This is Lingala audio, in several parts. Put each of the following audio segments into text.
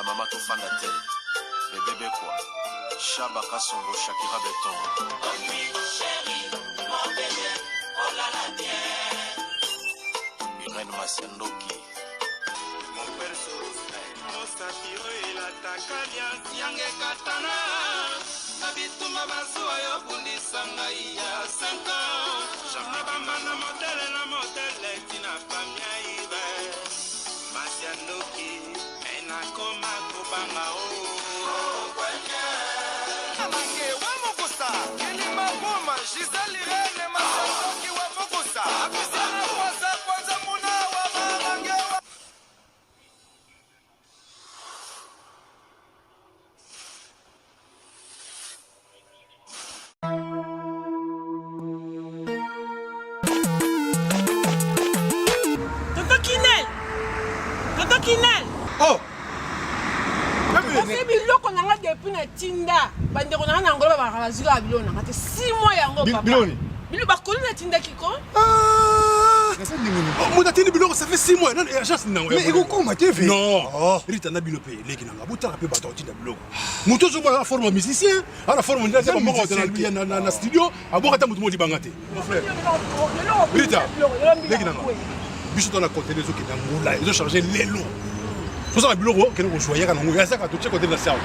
ba mama to fanda te. Bébé quoi. Chaba Kasongo Shakira Beton. Oh oui, chérie, mon bébé, oh là là, bien. Irène Masendoki. Mon perso, mon satiro et la takalia, Siange Katana. Nabituma Basua, Yobundi Sangaïa, 5 ans. Jamaba Mana modèle, la modèle, Tina Famia Ibe. Masendoki, Ena Koma Kobanga, oh. Tonton Kinel. Oh. C'est biloko nanga depuis na tinda. Bande ko nanga ngolo ba bazika biloko nanga te 6 mois yango papa. Biloni. Bilo ba kolu na tinda kiko. Ah. Mon atteint biloko ça fait 6 mois. Non, agence nango. Mais iko koma TV. Non. Rita na bilope leki nanga. Botala pe bato tinda biloko. Muto zo ba forme musicien, ala forme ndeza ba moko na studio, abokata mutu modi bangate. Mon frère. Rita. Leki nanga. Biso dans la côté des autres qui là, ils ont chargé les lots. Tout ça le bureau que nous choisir quand on ça quand tu côté de la salle.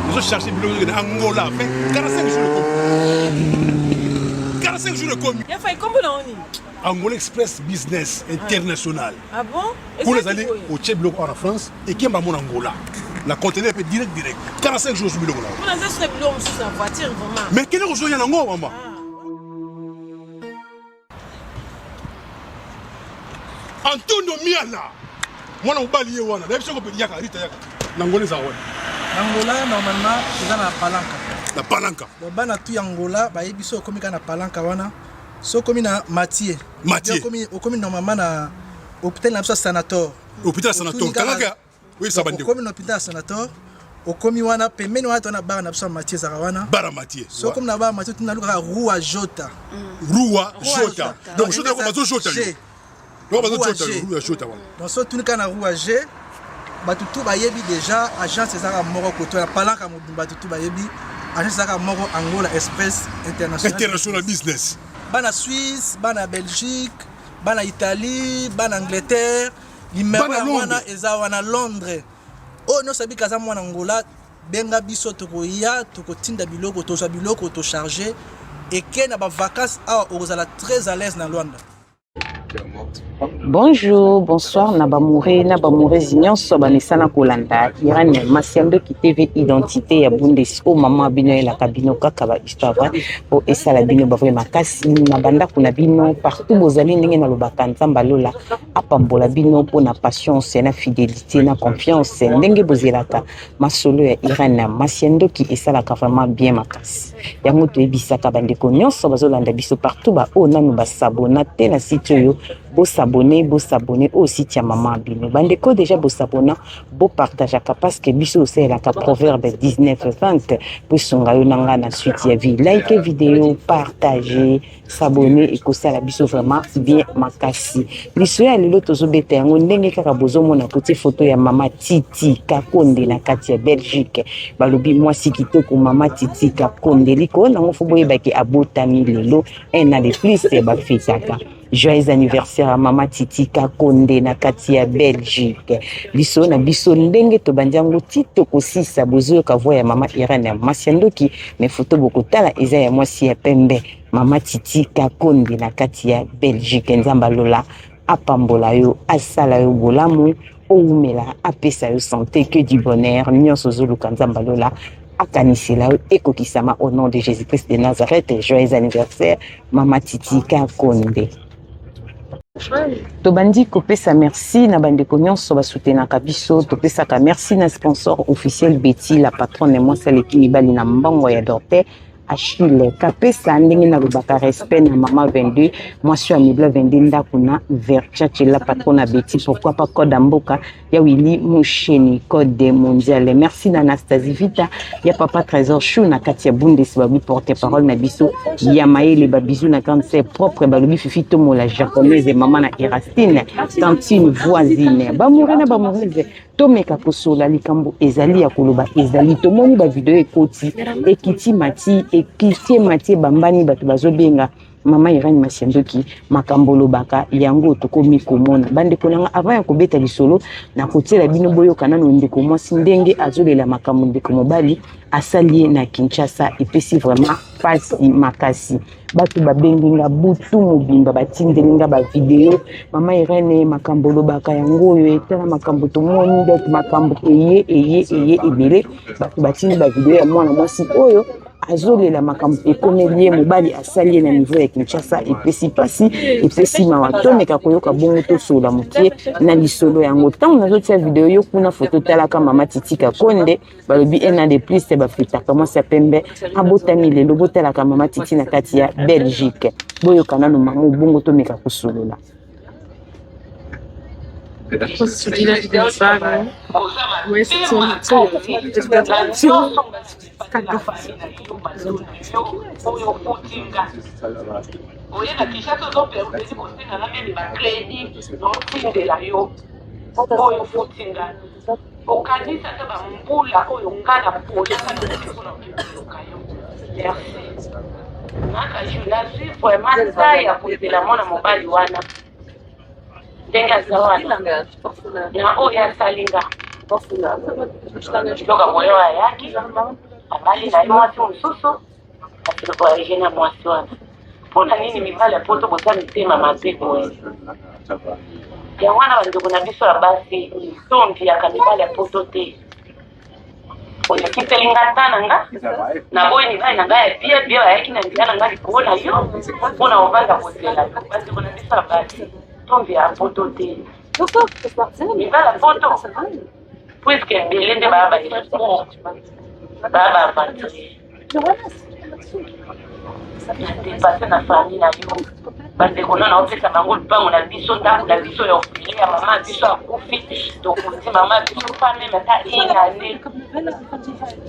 Ils ont cherché le bureau de Angola, fait 45 jours de 45 jours de commis. Il a fait combien d'années? Angola Express Business International. Ah bon? Pour les aller au Tchèque en France et qui m'a mon Angola. La conteneur est direct. 45 jours sur le bureau là. On a ça sur le bureau sur la voiture vraiment. Mais quel est le jour y en Angola maman? Antonio Miala. Moi on balié wana. D'ailleurs on peut dire Rita yaka. N'Angola ça ouais. Angola normalement c'est dans la palanca. La palanca. Donc bana tu Angola ba yebiso komi kana palanca wana. So komi na Mathieu. Mathieu. Komi normalement na hôpital na sanator. Hôpital sanator. Kalaka. Oui ça bande. Komi na hôpital sanator. Okomi wana pembeni wana tona bara na biso Mathieu zakawana. Bara Mathieu. So komi na bara Mathieu tuna luka Rua Jota. Rua Jota. Donc Jota ko bazo Jota. Donc so tout le na rua G batutu bayebi déjà agence ezaka moko koto na palanka modumba tutu bayebi agence ezaka moko Angola Express International Business bana Suisse bana Belgique bana Italie bana Angleterre numéro wana eza wana Londres oh no sabi kaza mwana Angola benga biso tokoya tokotinda biloko toza biloko to charger et que na ba vacances a ozala très à l'aise na Luanda. Bonjour, bonsoir, Nabamouré Zignon, Sobanisana Kolanda, Iran, Massiando qui TV Identité, ya Bundesco, Maman Bino et la Kabinoka, Kaba Histoire, pour Essa la Bino Bavre Makasi, Nabanda Kunabino, partout vos amis, Ninga Lobakanza, Balola, Apambola Bino, pour na patience, na fidélité, na confiance, Nenge Bozelaka, Masolo et Iran, Massiando qui Essa la vraiment bien Makasi. Yamuto Ebisaka Bandeko, Nyon, Sobazolanda Biso partout, ba, oh, Nanuba Sabonate, na site yo. Beau s'abonner au site ya Maman Bino. Bandeko déjà beau s'abonner, beau partager parce que biso c'est la proverbe 19-20 pour songa yo nanga na suite ya vie. Like vidéo, partager, s'abonner et que ça la biso vraiment bien makasi. Biso ya lelo tozo bete yango ndenge kaka bozo mona petite photo ya Mama Titi Kakonde na kati ya Belgique. Balobi moi si kitoko Mama Titi Kakonde liko na ngofo boye baki abotami lelo en a de plus ba fitaka. Joyeux anniversaire à Mama Titi Kakonde na kati ya Belgique. Biso na biso ndenge to bandiango tito kosisa bozo ka voya Mama Irene Masiando ki me photo bokotala eza ya mwasi ya pembe. Mama Titi Kakonde na kati ya Belgique nzamba lola apambola yo asala yo bolamu oumela apesa yo santé que du bonheur nyonso zulu nzamba lola akanisela yo ekokisama au nom de Jésus-Christ de Nazareth. Joyeux anniversaire Mama Titi Kakonde. Tobandi kopesa merci na bandeko nyonso basutenaka biso topesaka merci na sponsor officiel Betty la patronne moi celle qui mibali na mbongo ya Dorte Achille kapesa ndenge na lobaka respect na Mama 22 moi sur Amibla 22 ndakuna Verchache la patronne Betty pourquoi pas code mboka ya Willy Moucheni code mondial. Merci na Anastasie Vita ya papa Trésor Chou na Katia Bundes babi porte-parole na biso ya Maëlle babizou na grande sœur propre balobi Fifito mola japonaise maman na Erastine tantine voisine ba mourena ba mourise tomeka kosola likambo ezali ya koloba ezali tomoni bavideo ekoti ekiti mati bambani bato bazobenga mama Irene Masiandoki makambo lobaka yango tokomi komona bandeko nanga avant ya kobeta lisolo na kotiela bino boyoka nano ndeko mwasi ndenge azolela makambo ndeko mobali asali na Kinshasa epesi vraiment pasi makasi bato babenginga butu mobimba batindelinga ba video mama Irene makambo lobaka yango oyo etala makambo tomoni bato makambo eye ebele bato batindi ba video ya mwana mwasi oyo azolela makambo ekomeli mobali asali na niveau ya Kinshasa epesi pasi epesi mawatoneka koyoka bongo tosola mokie na lisolo yango ntango nazotia video yo kuna foto talaka mama Titika Konde balobi ena de plus te bafutaka mwasi ya pembe abotami lelo botalaka mama Titi na kati ya Belgique boyoka nano mamo bongo tomeka kosolola. oyena Kinshasa ozopermesi kosenga na meme bacrédit notindela yo oyo ofutinga okanisa te bambula oyo nga na polipona okiluka yo merci naka nazwi vraiment nza ya kozela mwana mobali wana ndenge aza wana na oyo asalinga kiloka moyo ayaki abali na ye mwasi mosusu asilikoalige na mwasi wana mpona nini mibali ya poto boza mitema mabe boye yango wana bandeko na biso ya basi tombiaka mibali ya poto te olekitelinga nta na nga na boye mibali na nga ya bia bayaki na nzela na nga likolo na yo mpona ovanda kozela yo bandeko na biso ya basi tombia ya poto te mibali ya poto puiske ebele nde baya baesport baya baavanturier nadepase na famille na yo bandeko nano opesa bango lupango na biso ndako na biso ya ofile ya mama biso akufi tokuti mama biso pa meme ata inane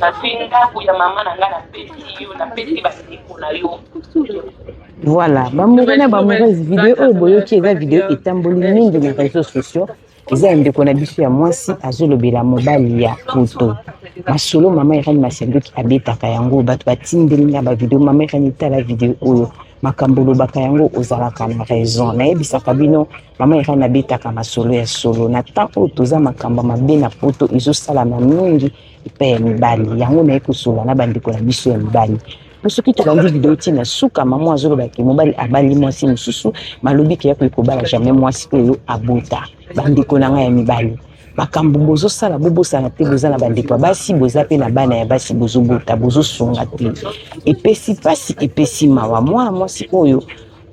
nazwi ndako ya mama na nga napesi yo napesi bandeko na yo. Voilà, bamoureux na bamoureuse video oyo boyoki eza video etamboli mingi na réseaux sociaux eza ndeko na biso ya mwasi azolobela mobali ya poto masolo mama Irene Masiandoki abetaka yango bato batindelinga ba video mama Irene tala video oyo makambo lobaka yango ozalaka na raison nayebisaka bino mama Irene abetaka masolo ya solo na temps oyo toza makambo mabe na poto ezosalama mingi epai ya mibali yango naye kosola na bandeko na biso ya mibali soki tolandi video tina suka mama azolobaki mobali abali mwasi mosusu malobi ke ya kokobala jamais mwasi oyo abota bandeko na ngai ya mibali makambo bozosala bobosana te bozala bandeko ya basi boza pe na bana ya basi bozobota bozosunga te epesi pasi epesi mawa mwana mwasi oyo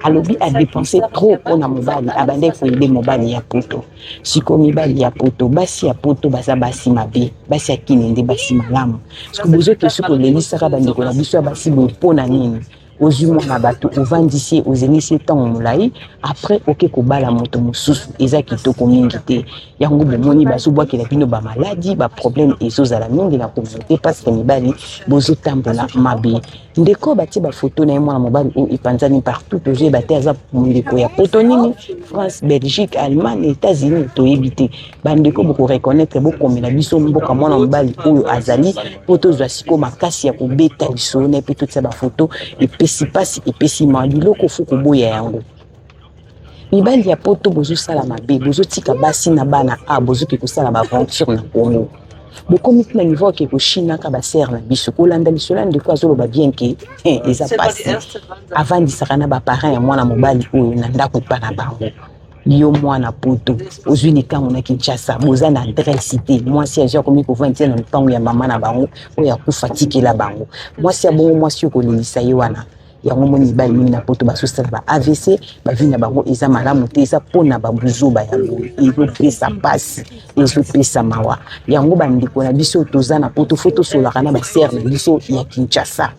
alobi a dépenser trop mpona mobali abande koyede mobali ya poto siko mibali ya poto basi ya poto baza basi mabe basi ya kinende basi malamu siko bozoke siko lelisaka bandeko na biso ya basi boye mpona nini ozwi mwana bato ovandisi ozelisi ntango molai après oke kobala moto mosusu eza kitoko mingi te yango bomoni bazobwakela bino bamaladi baproblème ezozala mingi na communauté parce que mibali bozotambola mabe ndeko batie bafoto na ye mwana mobali oyo epanzani partout tozoyeba te aza ndeko ya poto nini France Belgique Allemagne États-Unis toyebi te bandeko bokoreconnaitre bokomela biso mboka mwana mobali oyo azali po tozwa siko makasi ya kobeta lisolo na ye mpe totia bafoto epesi pasi epesi mawa biloko fu koboya yango mibali ya poto bozosala mabe bozotika basi na bana bozoki kosala baaventure na Congo bokomi na niveau ke koshinaka basere na biso kolanda lisolo ndeko azoloba bien ke eza pasi avandisaka na baparent ya mwana mobali oyo na ndako epa na bango yo mwana poto ozwi likango na Kinshasa boza na adresse te mwasi azwi akomi kovandisa na lupango ya mama na bango oyo akufa tikela bango mwasi ya bongo mwasi oyo kolelisa ye wana yango moni mibali mingi na poto basosala ba AVC bavi na bango eza malamu te eza mpona babuzoba yango ezopesa pasi ezopesa mawa yango bandeko na biso toza na poto fo tosolaka na basere na biso ya Kinshasa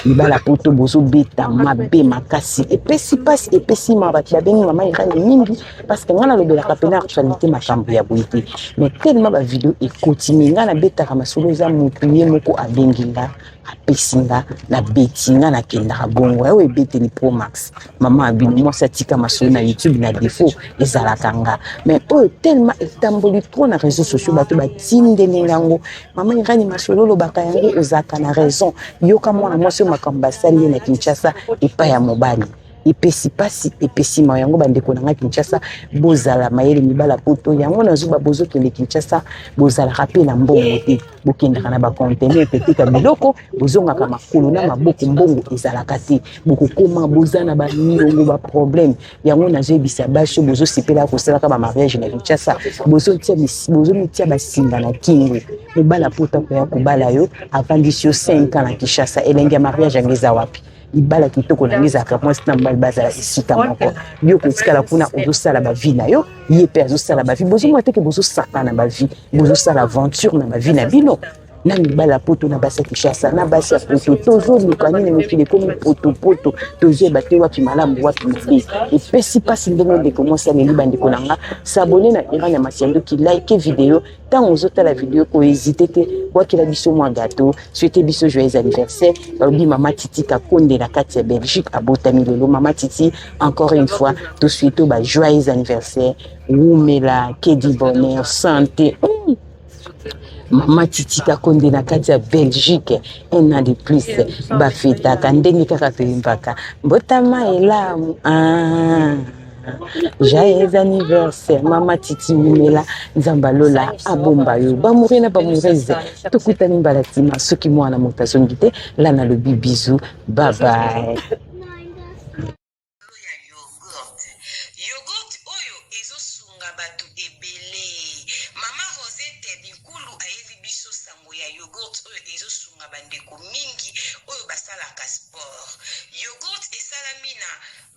mibali ya poto bozobeta mabe makasi epesi pasi epesi mawa bato babengi mama Irene mingi parce que nga nalobelaka pena actualité makambo ya boye te mais tellement bavideo ekotimi nga nabetaka masolo eza motu ye moko abengi nga apesinga na betinga na kendaka bongo oyo ebeteli Pro Max mama abino mwasi atika masolo na YouTube na défaut ezalaka nga mais oyo tellement etamboli trop na réseaux sociaux bato batindeli ngango mama irani masolo lobaka yango ozalaka na raison yoka mwana mwasi oyo makambo basali ye na Kinshasa epai ya mobali epesi pasi epesi ma yango bandeko na nga Kinshasa bozala mayele mibala poto yango nazuba bozokende Kinshasa bozala rapé na mbongo te bokendaka na baconteneur peteka biloko bozongaka makolo na maboko mbongo ezalaka te bokokoma boza na baniongo baproblème yango nazoyebisa basho bozosepela kosalaka bamariage na Kinshasa bozomitia basinga na kingo mobala poto koya kobala yo avandisi yo 5 ans na Kinshasa elenge ya mariage yango eza wapi libala kitoko na ngezaka mwasi na mbali bazala esika moko yo kotikala kuna ozosala bavi na yo ye mpe azosala bavi bozomwa teke bozosaka na bavi bozosala aventure na bavi na bino na mibala poto na basi ya Kinshasa na basi ya poto tozoluka nini mokili ekomi poto tozoyeba te wapi malamu wapi mabe epesi mpasi ndenge ndeko mwasi aleli bandeko na nga sabone na Iran ya Masiando ki like video ntango ozotala video kohésite te wakila biso mwa gato souhaite biso joyeux anniversaire balobi mama Titi Kakonde na kati ya Belgique abotami lelo mama Titi encore une fois to souhaite ba joyeux anniversaire wumela que du bonheur santé Mama Titi Kakonde na kati ya Belgique un an de plus bafetaka ndenge kaka toyembaka mbotama elamu joyeux anniversaire Mama Titi Mumela Nzambalola abomba yo bamuri na bamureze tokutani mbalatima soki mwana moto azongi te la na lobi bisou bye bye. Yogurt oyo ezosunga bato ebele mama Rosette Bikulu ayeli biso sango ya yogurt oyo ezosunga bandeko mingi oyo basalaka sport. Yogurt esalami na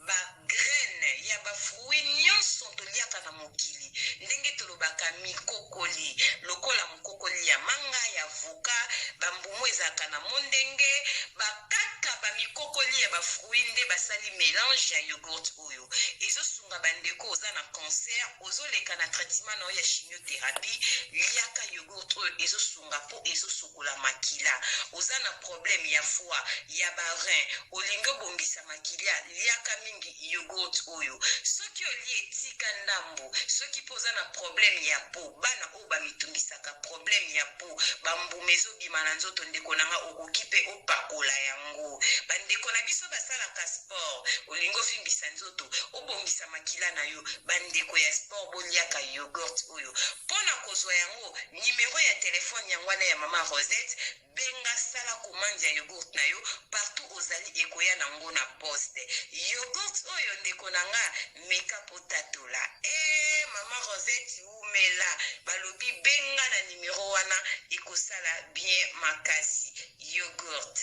ba graine ya ba fruit nyonso toliaka na mokili ndenge tolobaka mikokoli lokola mokokoli ya manga ya avoka bambumu ezalaka na mondenge bakaka ba mikokoli ya ba fruit nde basali mélange ya yogurt oyo ezosunga bandeko oza na cancer ozoleka na traitement na ya chimiothérapie liaka yogurt oyo ezosunga po ezosukola makila oza na problème ya foie ya barein olingi obongisa makila liaka mingi yogurt oyo soki olie etika ndambo soki po oza na problème ya po bana oyo bamitungisaka problème ya po bambume ezobima na nzoto ndeko nanga okoki mpe opakola yango bandeko na biso basalaka sport olingi ofimbisa nzoto obongisa makila na yo bandeko ya sport boliaka yogurt oyo mpona kozwa yango nimero ya telefone yango wana ya mama Rosette benga sala commande ya yogurt na yo partout ozali ekoya nango na poste yogurt oyo ndeko nanga meka potatola mama Rosette umela balobi benga na nimero wana ekosala bien makasi yogurt.